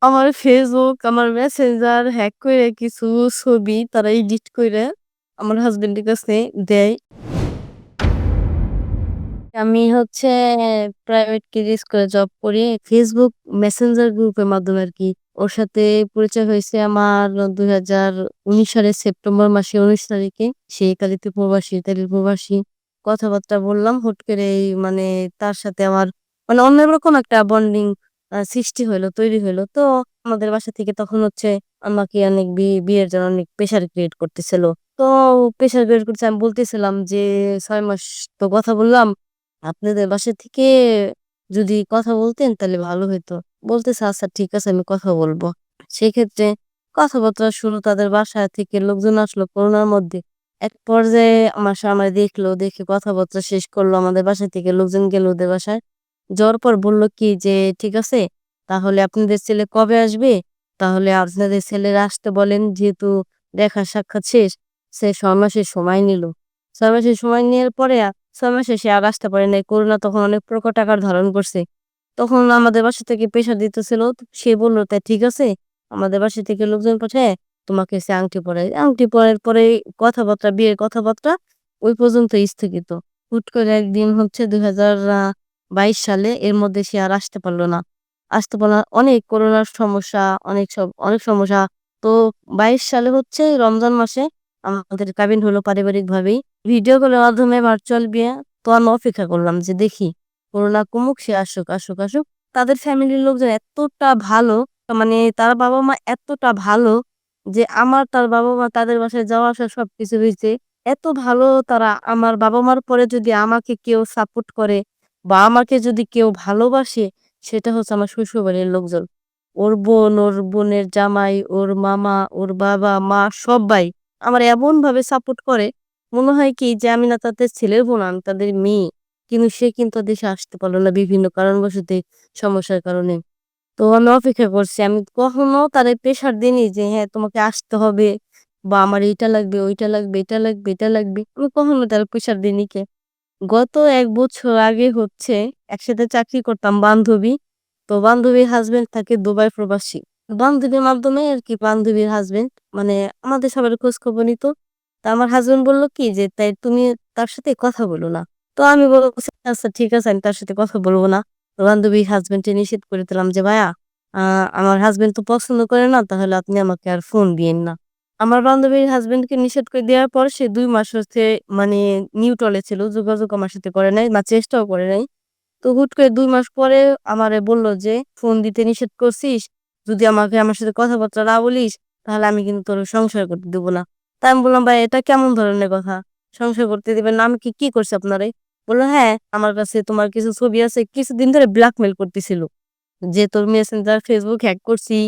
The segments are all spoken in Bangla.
আমার Facebook, আমার Messenger হ্যাক কইরা কিছু ছবি তারা এডিট কইরা আমার হাসব্যান্ডের কাছে দেয়। আমি হচ্ছে প্রাইভেট ক্রেডিট স্কুলে জব করি। Facebook Messenger গ্রুপের মাধ্যমে আরকি। ওর সাথে পরিচয় হইছে আমার ২০১৯ সালের সেপ্টেম্বর মাসের ১৯ তারিখে। সে ইতালিতে প্রবাসী, ইতালির প্রবাসী। কথাবার্তা বললাম হুট করেই মানে তার সাথে আমার মানে অন্যরকম একটা বন্ডিং সৃষ্টি হইলো, তৈরি হইলো। তো আমাদের বাসা থেকে তখন হচ্ছে আমাকে অনেক বিয়ের জন্য অনেক প্রেশার ক্রিয়েট করতেছিল। তো প্রেশার ক্রিয়েট করতেছে আমি বলতেছিলাম যে ৬ মাস তো কথা বললাম। আপনাদের বাসা থেকে যদি কথা বলতেন তাহলে ভালো হইতো। বলতেছে, "আচ্ছা ঠিক আছে আমি কথা বলব।" সেক্ষেত্রে কথাবার্তা শুরু তাদের বাসা থেকে লোকজন আসলো করোনার মধ্যে। এক পর্যায়ে আমার আমায় দেখলো, দেখে কথাবার্তা শেষ করলো। আমাদের বাসা থেকে লোকজন গেল ওদের বাসায়। যাওয়ার পর বলল কি যে, "ঠিক আছে তাহলে আপনাদের ছেলে কবে আসবে? তাহলে আপনাদের ছেলের আসতে বলেন যেহেতু দেখা সাক্ষাৎ শেষ।" সে ৬ মাসের সময় নিল। ৬ মাসের সময় নেওয়ার পরে ৬ মাসে সে আর আসতে পারে নাই। করোনা তখন অনেক প্রকট আকার ধারণ করছে। তখন আমাদের বাসা থেকে প্রেশার দিতেছিল। তো সে বলল, "তাই ঠিক আছে। আমাদের বাসা থেকে লোকজন পাঠায় তোমাকে হচ্ছে আংটি পরাই।" আংটি পরার পরে কথাবার্তা, বিয়ের কথাবার্তা ওই পর্যন্ত স্থগিত। হুট করে একদিন হচ্ছে ২০২২ সালে এর মধ্যে সে আর আসতে পারল না। আসতে পারল না অনেক করোনার সমস্যা, অনেক সমস্যা। তো ২২ সালে হচ্ছে রমজান মাসে আমাদের কাবিন হলো পারিবারিকভাবেই। ভিডিও কলের মাধ্যমে ভার্চুয়াল বিয়ে। তো আমি অপেক্ষা করলাম যে দেখি করোনা কমুক সে আসুক, আসুক, আসুক। তাদের ফ্যামিলির লোকজন এতটা ভালো, মানে তার বাবা-মা এতটা ভালো যে তার বাবা-মা তাদের বাসায় যাওয়া আসা সবকিছু হইছে। এত ভালো তারা আমার বাবা-মার পরে যদি আমাকে কেউ সাপোর্ট করে বা আমাকে যদি কেউ ভালোবাসে সেটা হচ্ছে আমার শ্বশুরবাড়ির লোকজন। ওর বোন, ওর বোনের জামাই, ওর মামা, ওর বাবা, মা সব্বাই আমার এমনভাবে সাপোর্ট করে মনে হয় কি যে আমি না তাদের ছেলের বোন, আমি তাদের মেয়ে। কিন্তু সে কিন্তু দেশে আসতে পারল না বিভিন্ন কারণবশত সমস্যার কারণে। তো আমি অপেক্ষা করছি। আমি কখনো তারে প্রেশার দিইনি যে হ্যাঁ, তোমাকে আসতে হবে বা আমার এইটা লাগবে, ওইটা লাগবে, এটা লাগবে, এটা লাগবে। আমি কখনো তারে প্রেশার দিইনি কে। গত ১ বছর আগে হচ্ছে একসাথে চাকরি করতাম বান্ধবী। তো বান্ধবীর হাসব্যান্ড থাকে দুবাই প্রবাসী। বান্ধবীর মাধ্যমে আরকি বান্ধবীর হাসব্যান্ড মানে আমাদের সবার খোঁজখবর নিত। তো আমার হাসব্যান্ড বলল কি যে, "তাই তুমি তার সাথে কথা বলো না।" তো আমি বলছি, "আচ্ছা ঠিক আছে আমি তার সাথে কথা বলব না।" তো বান্ধবীর হাসব্যান্ডকে নিষেধ করে দিলাম যে, "ভাইয়া আ আমার হাসব্যান্ড তো পছন্দ করে না তাহলে আপনি আমাকে আর ফোন দিয়েন না।" আমার বান্ধবীর হাসব্যান্ডকে নিষেধ করে দেওয়ার পর সে ২ মাস হচ্ছে মানে নিউট্রাল এ ছিল। যোগাযোগ আমার সাথে করে নাই বা চেষ্টাও করে নাই। তো হুট করে ২ মাস পরে আমারে বলল যে, "ফোন দিতে নিষেধ করছিস। যদি আমার সাথে কথাবার্তা না বলিস, তাহলে আমি কিন্তু তোর সংসার করতে দিব না।" তা আমি বললাম, "ভাই এটা কেমন ধরনের কথা? সংসার করতে দিবেন না? আমি কি করছি আপনারে?" বলল, "হ্যাঁ, আমার কাছে তোমার কিছু ছবি আছে।" কিছুদিন ধরে ব্ল্যাকমেইল করতেছিল। যে তোর মেসেঞ্জার, Facebook হ্যাক করছি,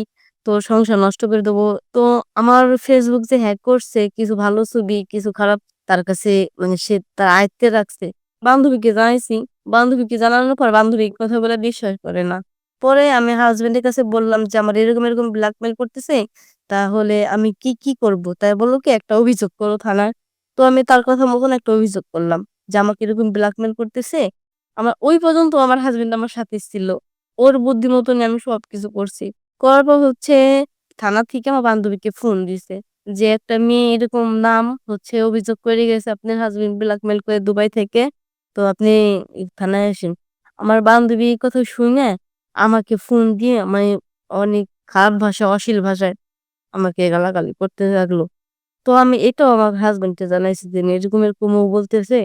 তোর সংসার নষ্ট করে দেবো। তো আমার Facebook যে হ্যাক করছে, কিছু ভালো ছবি, কিছু খারাপ তার কাছে মানে সে তার আয়ত্তে রাখছে। বান্ধবীকে জানাইছি। বান্ধবীকে জানানোর পর বান্ধবী এই কথা বলে বিশ্বাস করে না। পরে আমি হাসব্যান্ডের কাছে বললাম যে, "আমার এরকম, এরকম ব্ল্যাকমেইল করতেছে। তাহলে আমি কি করব?" তাই বলল কি, "একটা অভিযোগ করো থানায়।" তো আমি তার কথা মতন একটা অভিযোগ করলাম যে, "আমাকে এরকম ব্ল্যাকমেইল করতেছে।" ওই পর্যন্ত আমার হাসব্যান্ড আমার সাথে ছিল। ওর বুদ্ধি মতনই আমি সবকিছু করছি। করার পর হচ্ছে থানা থেকে আমার বান্ধবীকে ফোন দিছে। যে একটা মেয়ে এরকম নাম হচ্ছে অভিযোগ করে গেছে আপনার হাসব্যান্ড ব্ল্যাকমেইল করে দুবাই থেকে। তো আপনি থানায় আসেন। আমার বান্ধবী এই কথা শুইনা আমাকে ফোন দিয়ে মানে অনেক খারাপ ভাষা, অশ্লীল ভাষায় আমাকে গালাগালি করতে লাগলো। তো আমি এটাও আমার হাসব্যান্ডকে জানাইছি যে এরকম, এরকম ও বলতেছে।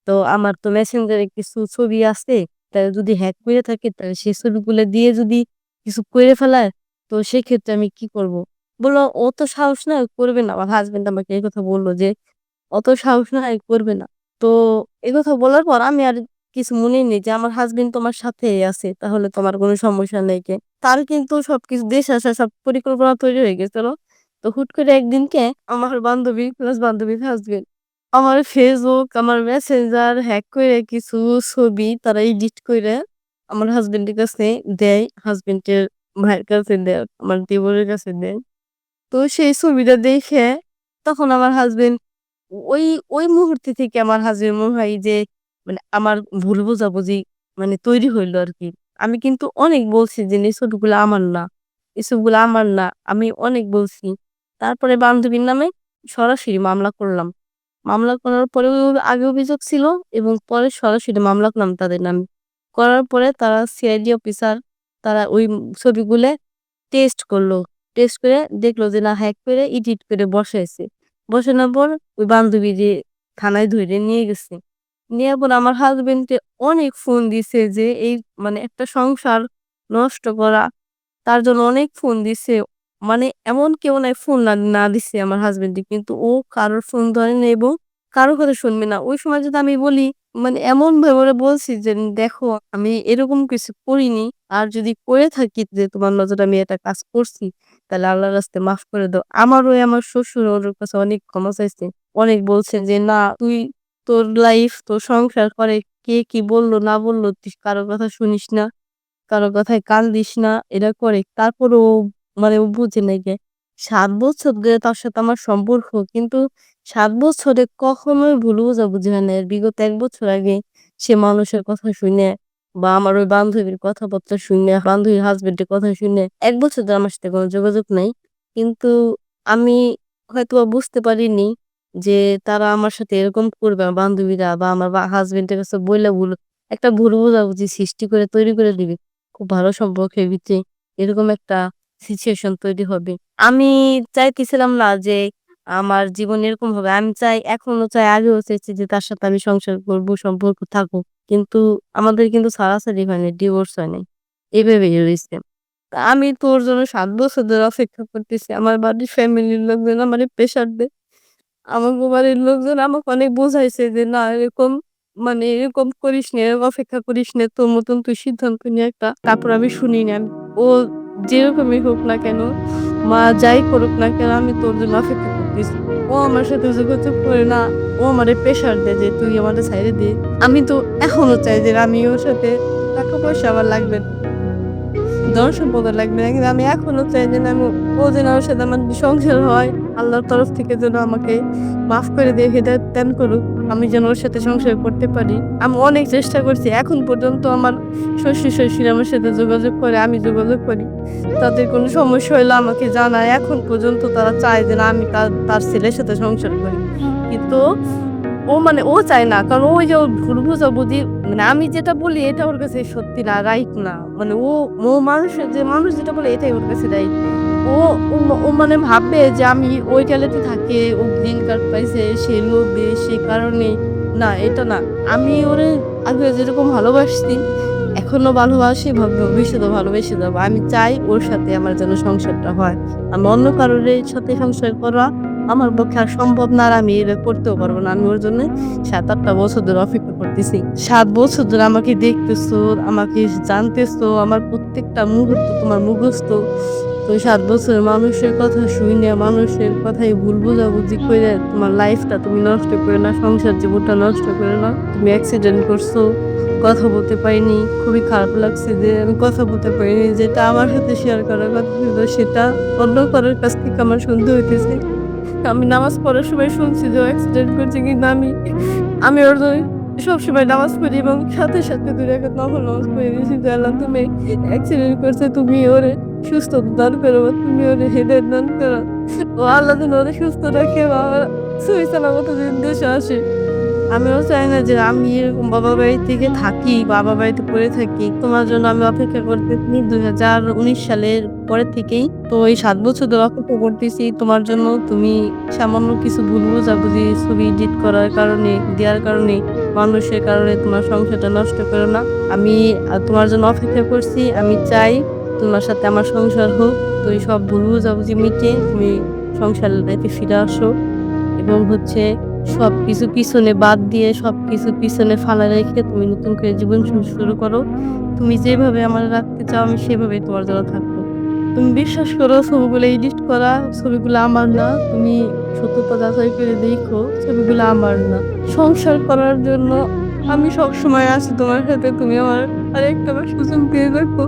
তো আমার তো মেসেঞ্জারে কিছু ছবি আছে। তাই যদি হ্যাক করে থাকে তাহলে সেই ছবিগুলা দিয়ে যদি কিছু করে ফেলায়, তো সেক্ষেত্রে আমি কি করব? বলল, "ও তো সাহস নাই, করবে না।" আমার হাসব্যান্ড আমাকে এই কথা বলল যে, "অত সাহস নাই, করবে না।" তো এই কথা বলার পর আমি আর কিছু মনেই নেই যে আমার হাসব্যান্ড তো আমার সাথেই আছে। তাহলে তো আমার কোনো সমস্যা নেই কে। তার কিন্তু সবকিছু দেশে আসার সব পরিকল্পনা তৈরি হয়ে গেছিল। তো হুট করে একদিনকে আমার বান্ধবী প্লাস বান্ধবীর হাসব্যান্ড আমার Facebook, আমার Messenger হ্যাক কইরা কিছু ছবি তারা এডিট কইরা আমার হাসব্যান্ডের কাছে দেয়। হাসব্যান্ডের ভাইয়ের কাছে দেয়, আমার দেবরের কাছে দেয়। তো সেই ছবিটা দেখে তখন আমার হাসব্যান্ড ওই, ওই মুহূর্তে থেকে আমার হাসব্যান্ড মনে হয় যে মানে আমার ভুল বোঝাবুঝি মানে তৈরি হইল আরকি। আমি কিন্তু অনেক বলছি যে, "এই ছবিগুলা আমার না।" এসবগুলো আমার না। আমি অনেক বলছি। তারপরে বান্ধবীর নামে সরাসরি মামলা করলাম। মামলা করার পরেও আগে অভিযোগ ছিল এবং পরে সরাসরি মামলা করলাম তাদের নামে। করার পরে তারা সিআইডি অফিসার তারা ওই ছবিগুলো টেস্ট করলো। টেস্ট করে দেখলো যে না হ্যাক করে এডিট করে বসাইছে। বসানোর পর ওই বান্ধবীরে থানায় ধইরে নিয়ে গেছে। নেয়ার পর আমার হাসব্যান্ডকে অনেক ফোন দিছে যে এই মানে একটা সংসার নষ্ট করা। তার জন্য অনেক ফোন দিছে। মানে এমন কেউ নাই ফোন না দিছে আমার হাসব্যান্ডে। কিন্তু ও কারোর ফোন ধরে নাই এবং কারো কথা শুনবে না। ওই সময় যদি আমি বলি মানে এমনভাবে ওরে বলছি যে, "দেখো আমি এরকম কিছু করিনি। আর যদি করে থাকি যে তোমার নজরে আমি এটা কাজ করছি, তাহলে আল্লাহর রাস্তায় মাফ করে দাও।" আমারও আমার শ্বশুর ওর কাছে অনেক ক্ষমা চাইছে। অনেক বলছে যে, "না তুই তোর লাইফ তোর সংসার করে কে কি বলল না বলল তুই কারো কথা শুনিস না।" কারো কথায় কান দিস না, এটা করে। তারপরেও মানে ও বুঝে নাই যে ৭ বছর ধরে তার সাথে আমার সম্পর্ক। কিন্তু ৭ বছরে কখনোই ভুল বোঝাবুঝি হয় নাই। এর বিগত ১ বছর আগে সে মানুষের কথা শুইনে বা আমার ওই বান্ধবীর কথাবার্তা শুইনে, বান্ধবীর হাসব্যান্ডের কথা শুইনে ১ বছর ধরে আমার সাথে কোনো যোগাযোগ নাই। কিন্তু আমি হয়তোবা বুঝতে পারিনি যে তারা আমার সাথে এরকম করবে আমার বান্ধবীরা বা আমার হাসব্যান্ডের কাছে বইলা একটা ভুল বোঝাবুঝি সৃষ্টি করে তৈরি করে দিবে। খুব ভালো সম্পর্কের ভিত্তি এরকম একটা সিচুয়েশন তৈরি হবে। আমি চাইতেছিলাম না যে আমার জীবন এরকম হবে। আমি চাই এখনো চাই আগেও চেয়েছি যে তার সাথে আমি সংসার করব, সম্পর্ক থাকুক। কিন্তু আমাদের কিন্তু ছাড়াছাড়ি হয় নাই, ডিভোর্স হয় নাই। এভাবেই রইছে। তা আমি তোর জন্য ৭ বছর ধরে অপেক্ষা করতেছি। আমার বাড়ির ফ্যামিলির লোকজন আমারে প্রেশার দেয়। আমাগো বাড়ির লোকজন আমাকে অনেক বোঝাইছে যে, "না এরকম মানে এরকম করিস না, এরকম অপেক্ষা করিস না। তোর মতন তুই সিদ্ধান্ত নিয়ে একটা" তারপর আমি শুনি না। ও যেরকমই হোক না কেন, মা যাই করুক না কেন আমি তোর জন্য অপেক্ষা করতেছি। ও আমার সাথে যোগাযোগ করে না। ও আমারে প্রেশার দেয় যে, "তুই আমারে ছাইড়া দে।" আমি তো এখনো চাই যে আমি ওর সাথে টাকা পয়সা আমার লাগবে না। ধন-সম্পদের লাগবে না। কিন্তু আমি এখনো চাই যেন ও যেন আমার সাথে আমার সংসার হয়। আল্লাহর তরফ থেকে যেন আমাকে মাফ করে দিয়ে হেদায়েত দান করুক। আমি যেন ওর সাথে সংসার করতে পারি। আমি অনেক চেষ্টা করছি। এখন পর্যন্ত আমার শ্বশুর-শাশুড়ি আমার সাথে যোগাযোগ করে, আমি যোগাযোগ করি। তাদের কোনো সমস্যা হইলে আমাকে জানায়। এখন পর্যন্ত তারা চায় যে না আমি তার ছেলের সাথে সংসার করি। কিন্তু ও চায় না। কারণ ওই যে ওর ভুল বোঝাবুঝি মানে আমি যেটা বলি এটা ওর কাছে সত্যি না, রাইট না। মানে মানুষ যেটা বলে এটাই ওর কাছে রাইট। ও ও মানে ভাববে যে আমি ওই টয়লেটে থাকি, ও গ্রিন কার্ড পাইছে, সে লোভী, সে কারণে না এটা না। আমি ওরে আগে যেরকম ভালোবাসছি, এখনো ভালোবাসি, ভবিষ্যতেও ভালোবেসে যাবো। আমি চাই ওর সাথে আমার যেন সংসারটা হয়। আমি অন্য কারোর সাথে সংসার করা আমার পক্ষে আর সম্ভব না আর আমি এটা করতেও পারব না। আমি ওর জন্যে ৭-৮ টা বছর ধরে অপেক্ষা করতেছি। ৭ বছর ধরে আমাকে দেখতেছো, আমাকে জানতেছো, আমার প্রত্যেকটা মুহূর্ত তোমার মুখস্থ। তো ৭ বছর মানুষের কথা শুইনা, মানুষের কথায় ভুল বোঝাবুঝি কইরা তোমার লাইফটা তুমি নষ্ট করে না, সংসার জীবনটা নষ্ট করে না। তুমি অ্যাক্সিডেন্ট করছো, কথা বলতে পারিনি। খুবই খারাপ লাগছে যে আমি কথা বলতে পারিনি। যেটা আমার সাথে শেয়ার করার কথা ছিল সেটা অন্য কারোর কাছ থেকে আমার শুনতে হইতেছে। আমি নামাজ পড়ার সময় শুনছি যে ও অ্যাক্সিডেন্ট করছে কিন্তু আমি ওর জন্য সবসময় নামাজ পড়ি এবং সাথে ২ রাকাত নফল নামাজ পড়ে দিয়েছি যে আল্লাহ তুমি অ্যাক্সিডেন্ট করছে তুমি ওরে সুস্থতা দান করো বা তুমি ওরে হেদায়েত দান করো। ও আল্লাহ যেন ওরে সুস্থ রাখে বা সহি সালামত যেন দেশে আসে। আমিও চাই না যে আমি এরকম বাবার বাড়ি থেকে থাকি, বাবার বাড়িতে পড়ে থাকি। তোমার জন্য আমি অপেক্ষা করতেছি ২০১৯ সালের পরে থেকেই। তো এই ৭ বছর ধরে অপেক্ষা করতেছি তোমার জন্য। তুমি সামান্য কিছু ভুল বোঝাবুঝি ছবি এডিট করার কারণে, দেওয়ার কারণে, মানুষের কারণে তোমার সংসারটা নষ্ট করো না। আমি তোমার জন্য অপেক্ষা করছি। আমি চাই তোমার সাথে আমার সংসার হোক। তুমি সব ভুল বোঝাবুঝি মিটিয়ে তুমি সংসার লাইফে ফিরে আসো। এবং হচ্ছে সবকিছু পিছনে বাদ দিয়ে সবকিছু পিছনে ফালা রেখে তুমি নতুন করে জীবন শুরু করো। তুমি যেভাবে আমারে রাখতে চাও আমি সেভাবেই তোমার জন্য থাকবো। তুমি বিশ্বাস করো ছবিগুলো এডিট করা, ছবিগুলো আমার না। তুমি সত্যতা যাচাই করে দেখো ছবিগুলো আমার না। সংসার করার জন্য আমি সবসময় আছি তোমার সাথে। তুমি আমার আরেকটা বার সুযোগ দিয়ে দেখো।